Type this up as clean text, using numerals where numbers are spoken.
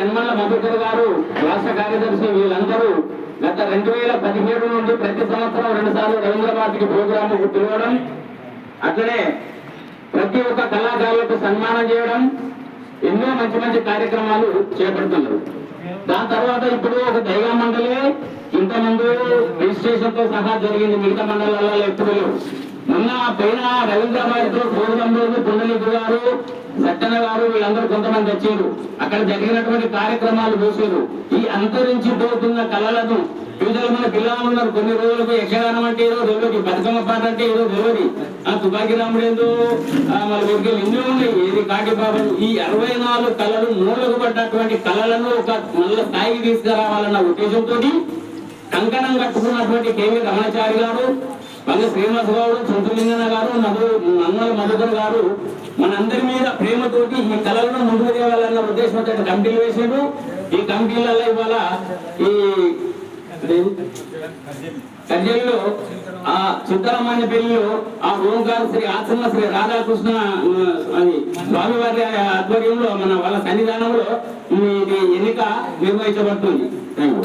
యనమల మధుకర్ గారు రాష్ట్ర కార్యదర్శి వీళ్ళందరూ గత 2017 నుండి ప్రతి సంవత్సరం 2 సార్లు రవీంద్ర భారతికి ప్రోగ్రామ్ పిలవడం, అట్లనే ప్రతి ఒక్క కళాకారులకు సన్మానం చేయడం, ఎన్నో మంచి మంచి కార్యక్రమాలు చేపడుతున్నారు. దాని తర్వాత ఇప్పుడు ఒక దైవ మండలి ఇంతమంది రిజిస్ట్రేషన్ తో సహా జరిగింది. మిగతా మండలాలలో ఎప్పుడు లేవు. మొన్న పైన రవీంద్ర భారతిలో ప్రోగ్రాం రోజు పుండలికి గారు, సత్యన గారు వీళ్ళందరూ కొంతమంది వచ్చారు. అక్కడ జరిగినటువంటి కార్యక్రమాలు చూసారు. ఈ అంతరించిపోతున్న కళలను యూజువల్ మన పిల్లలు ఉన్నారు. కొన్ని రోజులకు యక్షగానం అంటే ఏదో తెలియదు, బతుకమ్మ పాట అంటే ఏదో తెలియదు, తుపాకి రాముడు ఏదో మన ఊరికి ఎన్నో ఉన్నాయి, ఏది కాటిబాబు. ఈ 64 కళలు మూలకు పడ్డటువంటి కళలను ఒక నల్ల స్థాయికి తీసుకురావాలన్న ఉద్దేశంతో కంకణం కట్టుకున్నటువంటి కేవీ రమణాచారి గారు, వంగ శ్రీనివాస గౌడ్, చుంచులింగన్న గారు, నన్నల మధుకర్ గారు మనందరి మీద ప్రేమతోటి ఈ కళలను ముందుకు తేవాలన్న ఉద్దేశంతో కమిటీలు వేసారు. ఈ కమిటీలలో ఇవాళ ఈ కర్జల్లో ఆ సిద్ధరామాన్య పెళ్లిలో ఆ ఓంకార శ్రీ ఆశ్రమ శ్రీ రాధాకృష్ణ స్వామివారి ఆధ్వర్యంలో మన వాళ్ళ సన్నిధానంలో ఇది ఎన్నిక నిర్వహించబడుతుంది. Thank you.